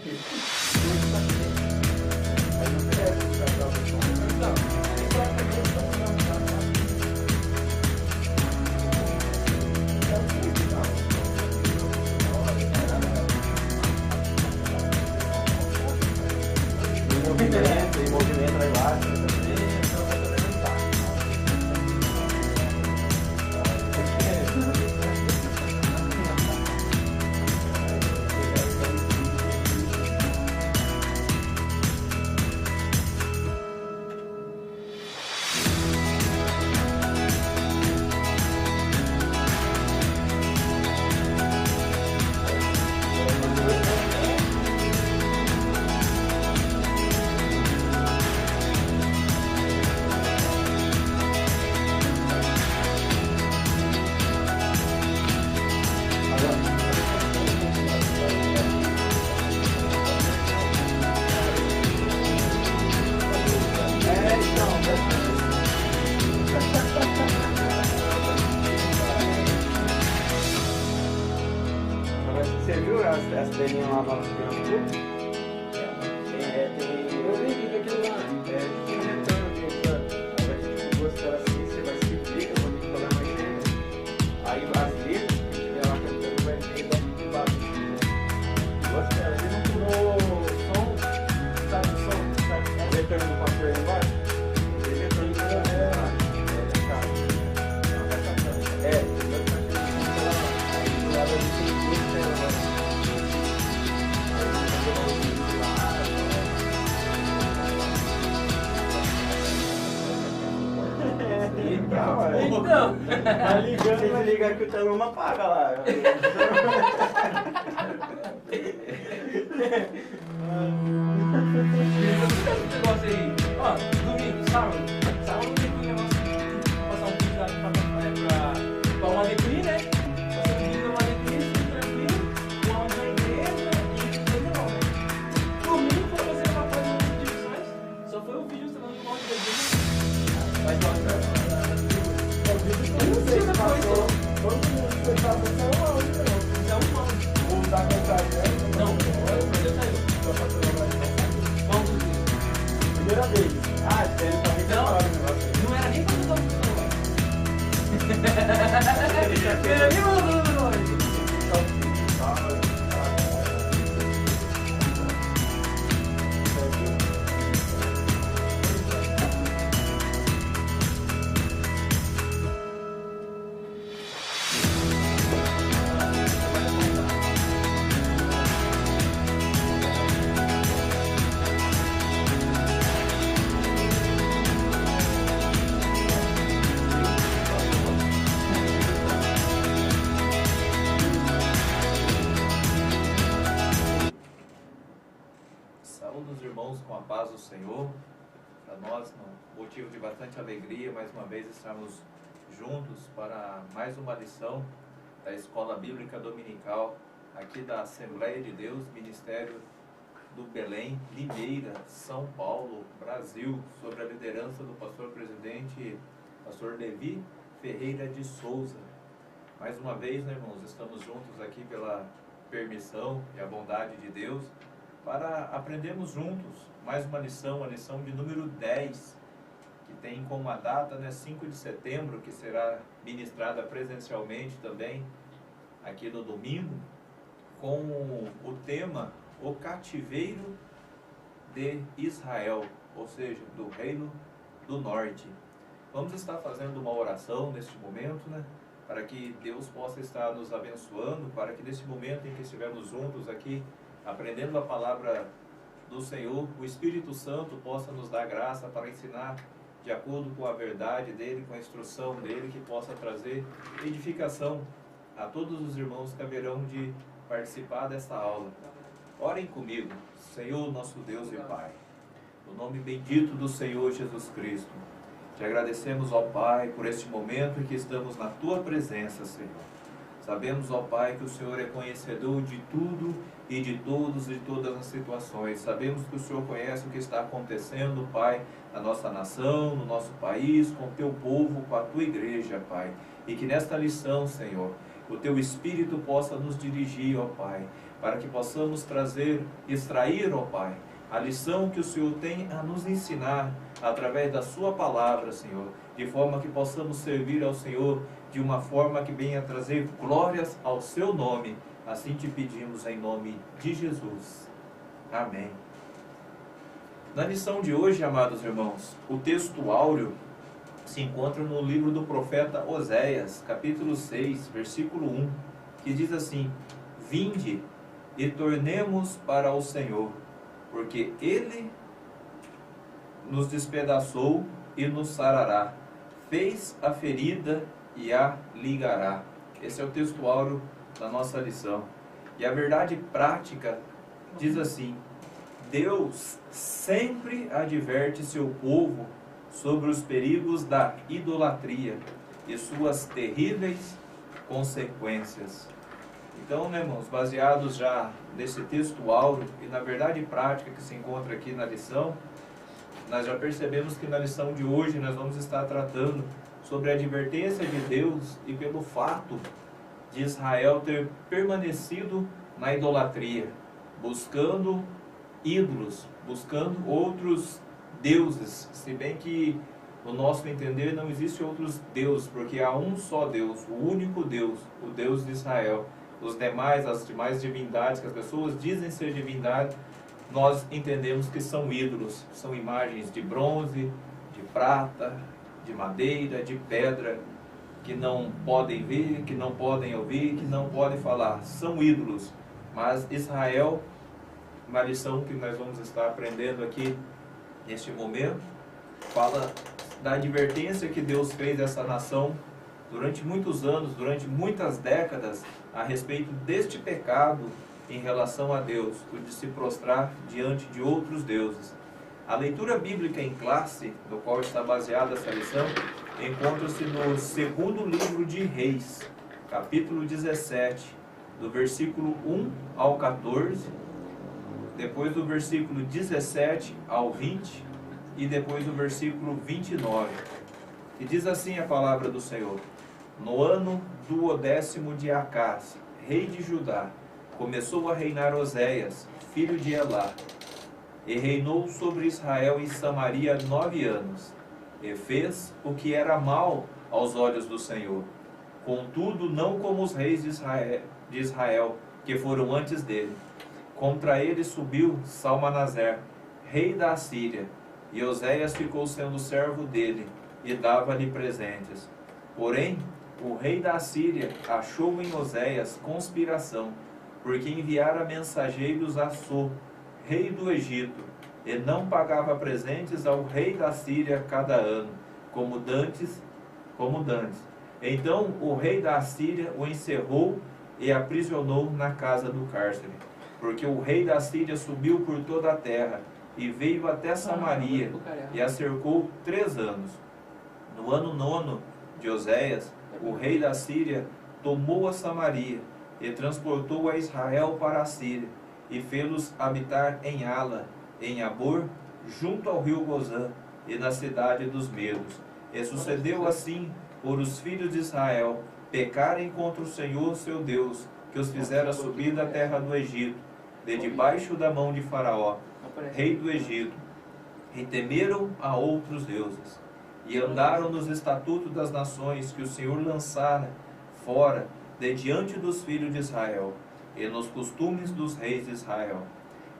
Tem movimento lá embaixo. Você viu as telinhas lá no YouTube? Eu vi aquilo lá. Tem retorno aqui, vai ter duas telas assim, você vai se ver, eu vou ter que colocar mais dentro. Aí as letras, que tiver lá cantando, vai ter daqui de baixo. Duas telas. Ele não pulou som, sabe o som? Sabe o retorno do pastor aí embaixo? Ele retorno do pastor lá. Aí do lado ali tem duas telas lá. Então, tá ligando, vai ligar que o telão não apaga lá. Negócio aí, ó, domingo, sábado tem um negócio de passar um vídeo lá pra uma alegria, né? Passar um vídeo pra uma alegria, tranquilo, uma aula na igreja e tudo normal, né? Domingo foi fazer uma coisa muito difícil, só foi o vídeo falando do mal de Deus. Vai tocar. Eu não sei se passou. Todo mundo foi pra você, é uma outra, não. É um mal. Ou da contagem. Não, Deus saiu. Vamos ver. Primeira vez. Ah, ele tá bem claro o negócio. Não era nem pra usar o celular. Era nem pra usar o celular. Saúde os irmãos com a paz do Senhor. Para nós, um motivo de bastante alegria, mais uma vez estarmos juntos para mais uma lição da Escola Bíblica Dominical, aqui da Assembleia de Deus, Ministério do Belém, Limeira, São Paulo, Brasil, sobre a liderança do pastor presidente, pastor Levi Ferreira de Souza. Mais uma vez, né, irmãos, estamos juntos aqui pela permissão e a bondade de Deus, para aprendermos juntos mais uma lição, a lição de número 10, que tem como a data, né, 5 de setembro, que será ministrada presencialmente também, aqui no domingo, com o tema O Cativeiro de Israel, ou seja, do Reino do Norte. Vamos estar fazendo uma oração neste momento, né, para que Deus possa estar nos abençoando, para que nesse momento em que estivermos juntos aqui, aprendendo a palavra do Senhor, o Espírito Santo possa nos dar graça para ensinar de acordo com a verdade dEle, com a instrução dEle, que possa trazer edificação a todos os irmãos que haverão de participar desta aula. Orem comigo. Senhor, nosso Deus e Pai, no nome bendito do Senhor Jesus Cristo, te agradecemos, ó Pai, por este momento em que estamos na Tua presença, Senhor. Sabemos, ó Pai, que o Senhor é conhecedor de tudo e de todos e de todas as situações. Sabemos que o Senhor conhece o que está acontecendo, Pai, na nossa nação, no nosso país, com o Teu povo, com a Tua igreja, Pai. E que nesta lição, Senhor, o Teu Espírito possa nos dirigir, ó Pai, para que possamos extrair, ó Pai, a lição que o Senhor tem a nos ensinar através da sua palavra, Senhor, de forma que possamos servir ao Senhor de uma forma que venha trazer glórias ao seu nome. Assim te pedimos em nome de Jesus. Amém. Na lição de hoje, amados irmãos, o texto áureo se encontra no livro do profeta Oséias, capítulo 6, versículo 1, que diz assim: Vinde e tornemos para o Senhor, porque Ele nos despedaçou e nos sarará, fez a ferida e a ligará. Esse é o texto áureo da nossa lição. E a verdade prática diz assim: Deus sempre adverte seu povo sobre os perigos da idolatria e suas terríveis consequências. Então, né, irmãos, baseados já nesse texto áureo e na verdade prática que se encontra aqui na lição, nós já percebemos que na lição de hoje nós vamos estar tratando sobre a advertência de Deus e pelo fato de Israel ter permanecido na idolatria, buscando ídolos, buscando outros deuses, se bem que no nosso entender não existe outros deuses, porque há um só Deus, o único Deus, o Deus de Israel. As demais divindades que as pessoas dizem ser divindade, nós entendemos que são ídolos, são imagens de bronze, de prata, de madeira, de pedra, que não podem ver, que não podem ouvir, que não podem falar, são ídolos. Mas Israel, uma lição que nós vamos estar aprendendo aqui neste momento, fala da advertência que Deus fez a essa nação durante muitos anos, durante muitas décadas, a respeito deste pecado em relação a Deus, o de se prostrar diante de outros deuses. A leitura bíblica em classe, do qual está baseada essa lição, encontra-se no segundo livro de Reis, capítulo 17, do versículo 1 ao 14, depois do versículo 17 ao 20 e depois do versículo 29. E diz assim a palavra do Senhor: No ano do 10º de Acás, rei de Judá, começou a reinar Oséias, filho de Elá, e reinou sobre Israel e Samaria 9 anos, e fez o que era mal aos olhos do Senhor. Contudo, não como os reis de Israel, que foram antes dele. Contra ele subiu Salmanaser, rei da Assíria, e Oséias ficou sendo servo dele, e dava-lhe presentes. Porém, o rei da Assíria achou em Oséias conspiração, porque enviara mensageiros a So, rei do Egito, e não pagava presentes ao rei da Síria cada ano, como dantes. Então o rei da Síria o encerrou e aprisionou na casa do cárcere, porque o rei da Síria subiu por toda a terra e veio até Samaria e a cercou 3 anos. No ano 9 de Oséias, o rei da Síria tomou a Samaria e transportou a Israel para a Síria, e fê-los habitar em Ala, em Abor, junto ao rio Gozã, e na cidade dos Medos. E sucedeu assim por os filhos de Israel pecarem contra o Senhor seu Deus, que os fizera subir da terra do Egito, de debaixo da mão de Faraó, rei do Egito, e temeram a outros deuses, e andaram nos estatutos das nações que o Senhor lançara fora de diante dos filhos de Israel, e nos costumes dos reis de Israel.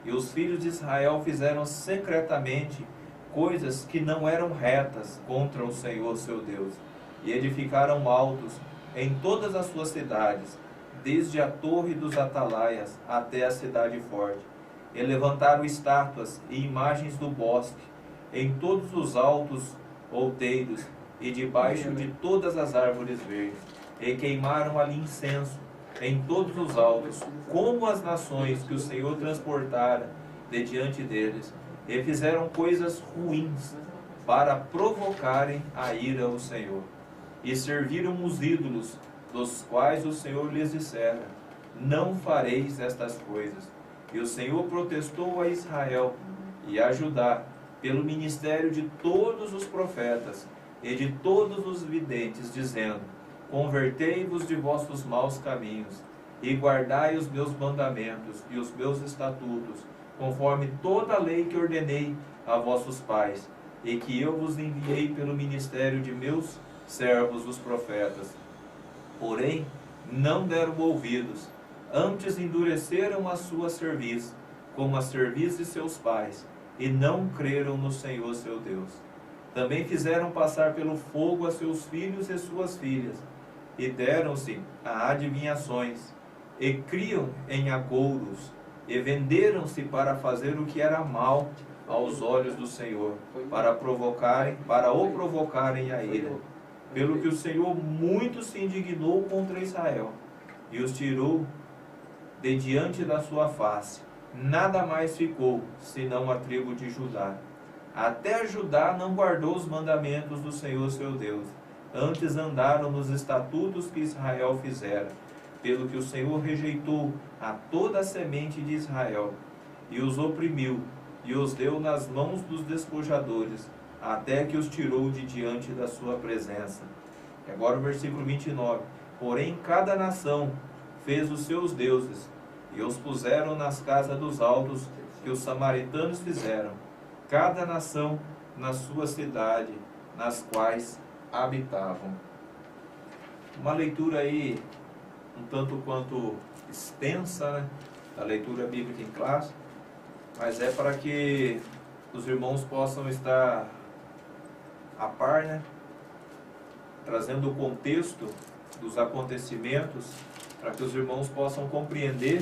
E os filhos de Israel fizeram secretamente coisas que não eram retas contra o Senhor seu Deus, e edificaram altos em todas as suas cidades, desde a torre dos atalaias até a cidade forte, e levantaram estátuas e imagens do bosque, em todos os altos outeiros, e debaixo de todas as árvores verdes, e queimaram ali incenso em todos os altos, como as nações que o Senhor transportara de diante deles, e fizeram coisas ruins para provocarem a ira ao Senhor. E serviram os ídolos, dos quais o Senhor lhes dissera: não fareis estas coisas. E o Senhor protestou a Israel e a Judá pelo ministério de todos os profetas e de todos os videntes, dizendo: convertei-vos de vossos maus caminhos, e guardai os meus mandamentos e os meus estatutos, conforme toda a lei que ordenei a vossos pais, e que eu vos enviei pelo ministério de meus servos, os profetas. Porém, não deram ouvidos, antes endureceram a sua cerviz, como a cerviz de seus pais, e não creram no Senhor seu Deus. Também fizeram passar pelo fogo a seus filhos e suas filhas, e deram-se a adivinhações, e criam em agouros, e venderam-se para fazer o que era mal aos olhos do Senhor, para o provocarem a ira. Pelo que o Senhor muito se indignou contra Israel, e os tirou de diante da sua face. Nada mais ficou, senão a tribo de Judá. Até Judá não guardou os mandamentos do Senhor seu Deus, antes andaram nos estatutos que Israel fizera. Pelo que o Senhor rejeitou a toda a semente de Israel, e os oprimiu, e os deu nas mãos dos despojadores, até que os tirou de diante da sua presença. E agora o versículo 29. Porém, cada nação fez os seus deuses, e os puseram nas casas dos altos que os samaritanos fizeram, cada nação na sua cidade, nas quais habitavam. Uma leitura aí um tanto quanto extensa, né? A leitura bíblica em classe, mas é para que os irmãos possam estar a par, né? Trazendo o contexto dos acontecimentos, para que os irmãos possam compreender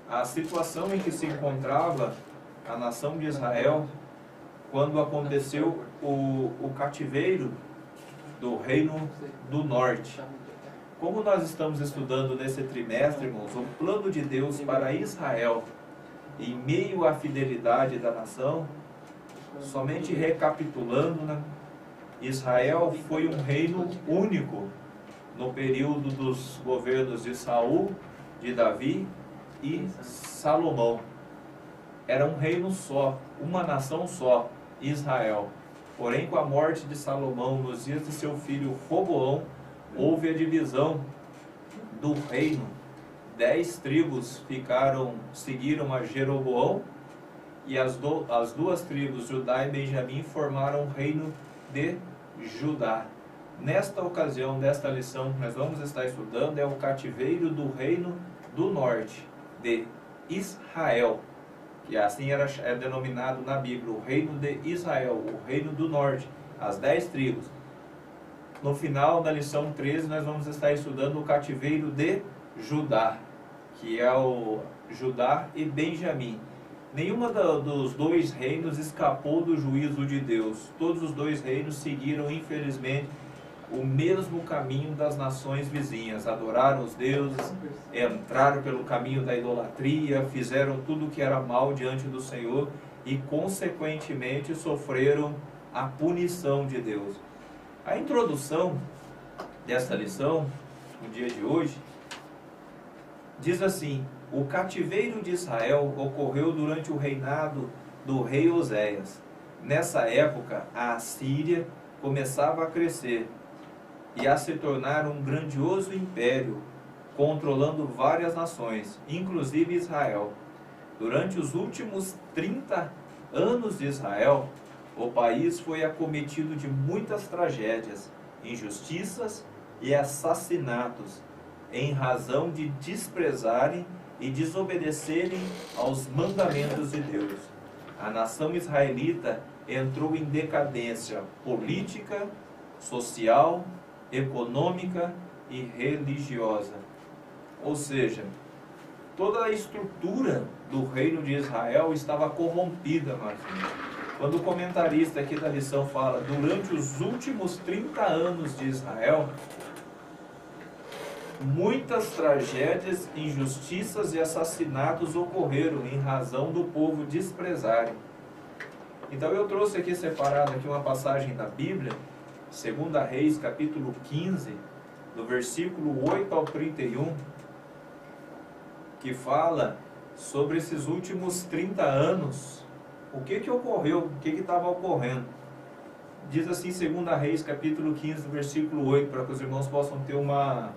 a situação em que se encontrava a nação de Israel quando aconteceu o cativeiro do reino do norte. Como nós estamos estudando nesse trimestre, irmãos, o plano de Deus para Israel em meio à fidelidade da nação, somente recapitulando, né? Israel foi um reino único no período dos governos de Saul, de Davi e Salomão. Era um reino só, uma nação só, Israel. Porém, com a morte de Salomão nos dias de seu filho Roboão, houve a divisão do reino. 10 tribos seguiram a Jeroboão, e as duas tribos, Judá e Benjamim, formaram o reino de Judá. Nesta ocasião, desta lição que nós vamos estar estudando, é o cativeiro do reino do norte, de Israel, que assim é denominado na Bíblia, o reino de Israel, o reino do norte, as 10 tribos. No final da lição 13, nós vamos estar estudando o cativeiro de Judá, que é o Judá e Benjamim. Nenhuma dos dois reinos escapou do juízo de Deus. Todos os dois reinos seguiram, infelizmente, o mesmo caminho das nações vizinhas. Adoraram os deuses, entraram pelo caminho da idolatria, fizeram tudo o que era mal diante do Senhor e, consequentemente, sofreram a punição de Deus. A introdução desta lição, no dia de hoje, diz assim: o cativeiro de Israel ocorreu durante o reinado do rei Oséias. Nessa época, a Assíria começava a crescer e a se tornar um grandioso império, controlando várias nações, inclusive Israel. Durante os últimos 30 anos de Israel, o país foi acometido de muitas tragédias, injustiças e assassinatos, em razão de desprezarem e desobedecerem aos mandamentos de Deus. A nação israelita entrou em decadência política, social, econômica e religiosa. Ou seja, toda a estrutura do reino de Israel estava corrompida, Marcos. Quando o comentarista aqui da lição fala, durante os últimos 30 anos de Israel, muitas tragédias, injustiças e assassinatos ocorreram em razão do povo desprezarem. Então eu trouxe aqui separado aqui uma passagem da Bíblia, 2 Reis, capítulo 15, do versículo 8 ao 31, que fala sobre esses últimos 30 anos, o que ocorreu, o que estava ocorrendo. Diz assim, 2 Reis, capítulo 15, versículo 8, para que os irmãos possam ter uma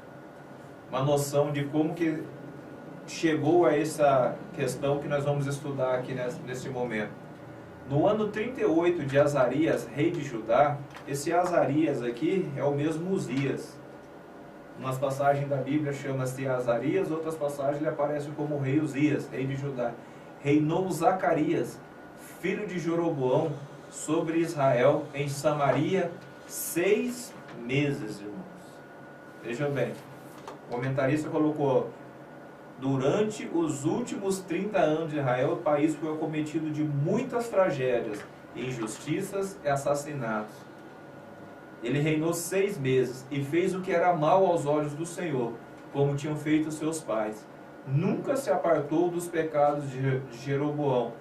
uma noção de como que chegou a essa questão que nós vamos estudar aqui nesse momento. No ano 38 de Azarias, rei de Judá, esse Azarias aqui é o mesmo Uzias. Umas passagens da Bíblia chama-se Azarias, outras passagens ele aparece como rei Uzias, rei de Judá. Reinou Zacarias, filho de Jeroboão, sobre Israel em Samaria 6 meses, irmãos. Vejam bem, o comentarista colocou: durante os últimos 30 anos de Israel, o país foi acometido de muitas tragédias, injustiças e assassinatos. Ele reinou 6 meses e fez o que era mal aos olhos do Senhor, como tinham feito seus pais. Nunca se apartou dos pecados de Jeroboão,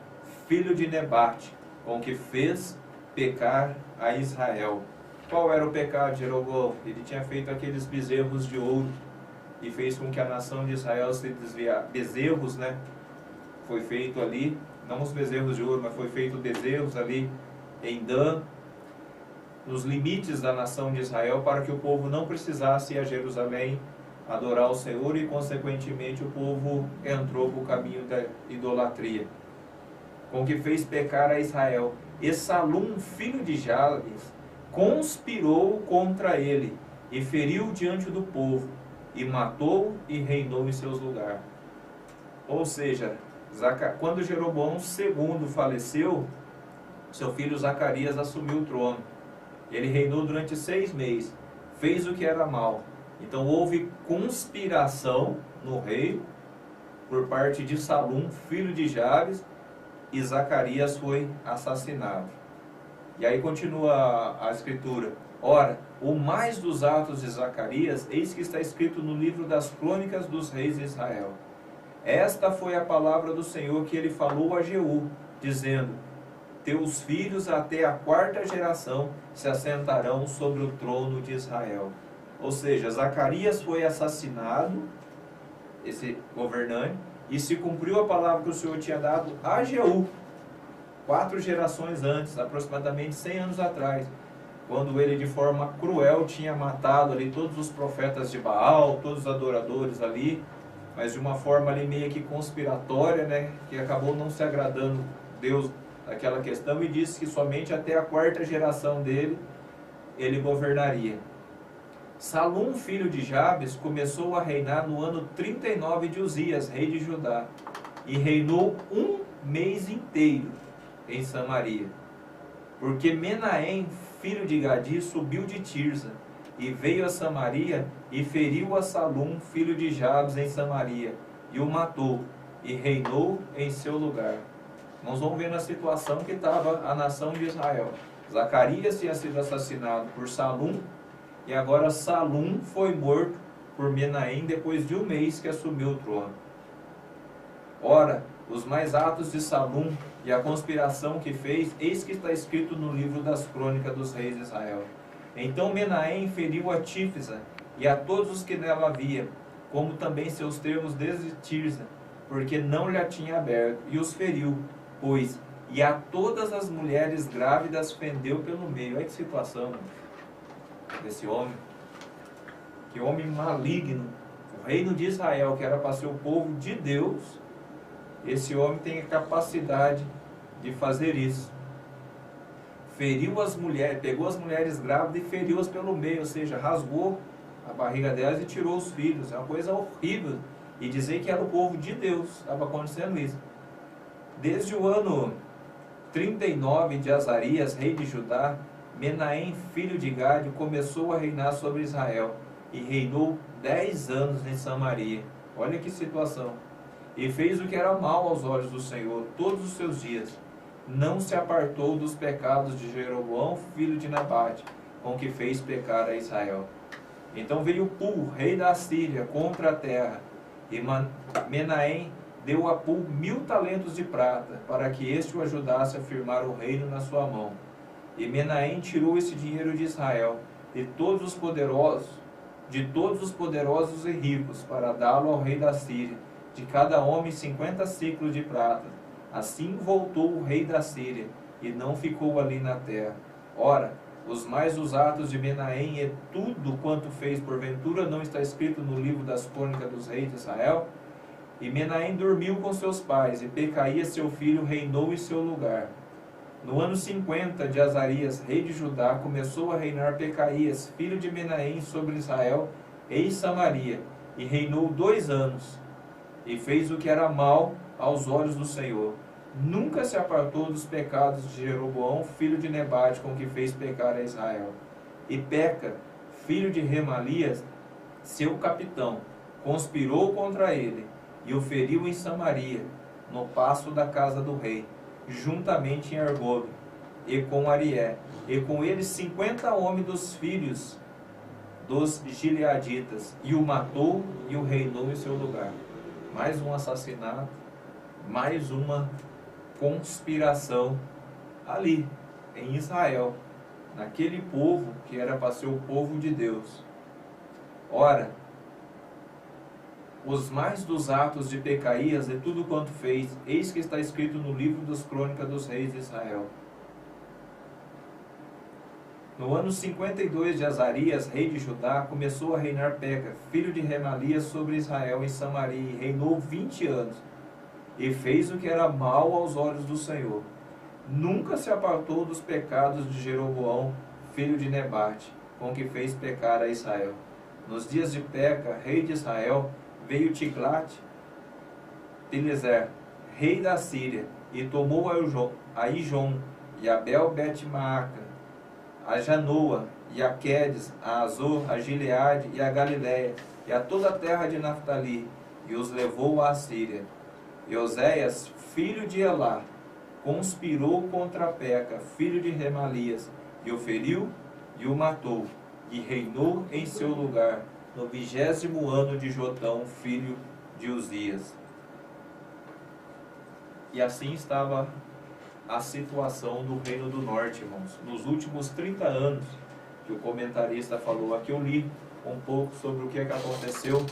filho de Nebate, com que fez pecar a Israel. Qual era o pecado de Jeroboão? Ele tinha feito aqueles bezerros de ouro e fez com que a nação de Israel se desviasse. Bezerros, né? Foi feito ali, não os bezerros de ouro, mas foi feito bezerros ali em Dan, nos limites da nação de Israel, para que o povo não precisasse ir a Jerusalém adorar o Senhor, e consequentemente o povo entrou para o caminho da idolatria, com que fez pecar a Israel. E Salum, filho de Jabes, conspirou contra ele e feriu diante do povo, e matou e reinou em seus lugares. Ou seja, quando Jeroboão II faleceu, seu filho Zacarias assumiu o trono. Ele reinou durante 6 meses, fez o que era mal. Então houve conspiração no reino por parte de Salum, filho de Jabes, e Zacarias foi assassinado. E aí continua a escritura: ora, o mais dos atos de Zacarias, eis que está escrito no livro das crônicas dos reis de Israel. Esta foi a palavra do Senhor que ele falou a Jeú, dizendo: teus filhos até a 4ª geração se assentarão sobre o trono de Israel. Ou seja, Zacarias foi assassinado, esse governante, e se cumpriu a palavra que o Senhor tinha dado a Jeú, 4 gerações antes, aproximadamente 100 anos atrás, quando ele de forma cruel tinha matado ali todos os profetas de Baal, todos os adoradores ali, mas de uma forma ali meio que conspiratória, né, que acabou não se agradando Deus daquela questão, e disse que somente até a 4ª geração dele ele governaria. Salum, filho de Jabes, começou a reinar no ano 39 de Uzias, rei de Judá, e reinou 1 mês inteiro em Samaria. Porque Menahem, filho de Gadi, subiu de Tirza, e veio a Samaria, e feriu a Salum, filho de Jabes, em Samaria, e o matou, e reinou em seu lugar. Nós vamos ver na situação que estava a nação de Israel. Zacarias tinha sido assassinado por Salum, e agora Salum foi morto por Menahem depois de 1 mês que assumiu o trono. Ora, os mais atos de Salum e a conspiração que fez, eis que está escrito no livro das crônicas dos reis de Israel. Então Menahem feriu a Tífisa e a todos os que nela havia, como também seus termos desde Tirza, porque não lhe tinha aberto, e os feriu, pois, e a todas as mulheres grávidas fendeu pelo meio. Olha que situação desse homem. Que homem maligno. O reino de Israel, que era para ser o povo de Deus, esse homem tem a capacidade de fazer isso. Feriu as mulheres, pegou as mulheres grávidas e feriu-as pelo meio, ou seja, rasgou a barriga delas e tirou os filhos. É uma coisa horrível. E dizer que era o povo de Deus, estava acontecendo isso. Desde o ano 39 de Azarias, rei de Judá, Menahem, filho de Gade, começou a reinar sobre Israel, e reinou 10 anos em Samaria. Olha que situação. E fez o que era mal aos olhos do Senhor todos os seus dias. Não se apartou dos pecados de Jeroboão, filho de Nebate, com que fez pecar a Israel. Então veio Pul, rei da Assíria, contra a terra, e Menahem deu a Pul 1000 talentos de prata, para que este o ajudasse a firmar o reino na sua mão. E Menahem tirou esse dinheiro de Israel, de todos os poderosos e ricos, para dá-lo ao rei da Síria, de cada homem 50 ciclos de prata. Assim voltou o rei da Síria, e não ficou ali na terra. Ora, os atos de Menahem e tudo quanto fez porventura não está escrito no livro das crônicas dos reis de Israel? E Menahem dormiu com seus pais, e Pecaías seu filho reinou em seu lugar. No ano 50 de Azarias, rei de Judá, começou a reinar Pecaías, filho de Menahem, sobre Israel e Samaria, e reinou 2 anos, e fez o que era mal aos olhos do Senhor. Nunca se apartou dos pecados de Jeroboão, filho de Nebate, com que fez pecar a Israel. E Peca, filho de Remalias, seu capitão, conspirou contra ele, e o feriu em Samaria, no pasto da casa do rei, juntamente em Argob, e com Arié, e com eles 50 homens dos filhos dos gileaditas, e o matou e o reinou em seu lugar. Mais um assassinato, mais uma conspiração ali, em Israel, naquele povo que era para ser o povo de Deus. Ora, os mais dos atos de Pecaías e tudo quanto fez, eis que está escrito no livro das crônicas dos reis de Israel. No ano 52 de Azarias, rei de Judá, começou a reinar Peca, filho de Remalias, sobre Israel em Samaria, e reinou 20 anos, e fez o que era mal aos olhos do Senhor. Nunca se apartou dos pecados de Jeroboão, filho de Nebate, com que fez pecar a Israel. Nos dias de Peca, rei de Israel, veio Tiglat-Pileser, rei da Síria, e tomou a Ijon, e a Bel-Bet-Maaca, a Janoa, e a Quedes, a Azor, a Gileade e a Galiléia, e a toda a terra de Naftali, e os levou à Síria. E Oséias, filho de Elá, conspirou contra Peca, filho de Remalias, e o feriu e o matou, e reinou em seu lugar, no 20º ano de Jotão, filho de Uzias. E assim estava a situação do Reino do Norte, irmãos. Nos últimos 30 anos, que o comentarista falou aqui, eu li um pouco sobre o que aconteceu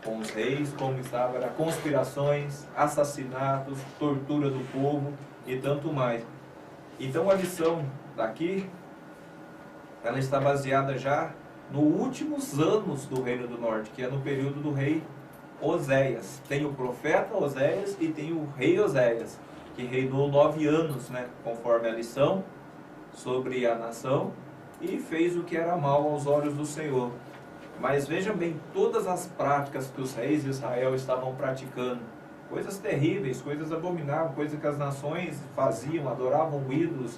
com os reis, como estava, era conspirações, assassinatos, tortura do povo e tanto mais. Então a lição daqui, ela está baseada já nos últimos anos do Reino do Norte, que é no período do rei Oséias. Tem o profeta Oséias e tem o rei Oséias, que reinou 9 anos, né, conforme a lição, sobre a nação, e fez o que era mal aos olhos do Senhor. Mas vejam bem, todas as práticas que os reis de Israel estavam praticando, coisas terríveis, coisas abomináveis, coisas que as nações faziam, adoravam ídolos,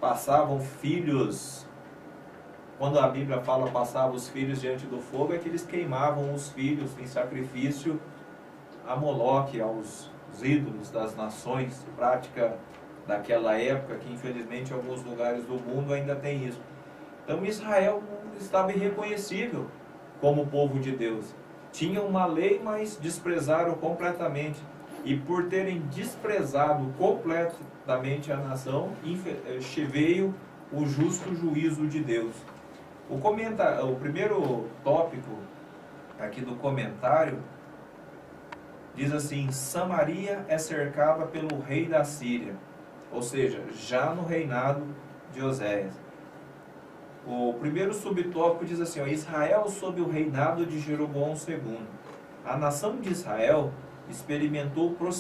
passavam filhos. Quando a Bíblia fala passava os filhos diante do fogo, é que eles queimavam os filhos em sacrifício a Moloque, aos ídolos das nações, prática daquela época, que infelizmente em alguns lugares do mundo ainda tem isso. Então Israel estava irreconhecível como povo de Deus. Tinha uma lei, mas desprezaram completamente. E por terem desprezado completamente a nação, veio o justo juízo de Deus. O primeiro tópico aqui do comentário diz assim: Samaria é cercada pelo rei da Síria, ou seja, já no reinado de Oséias. O primeiro subtópico diz assim, ó, Israel sob o reinado de Jeroboão II. A nação de Israel experimentou prosperidade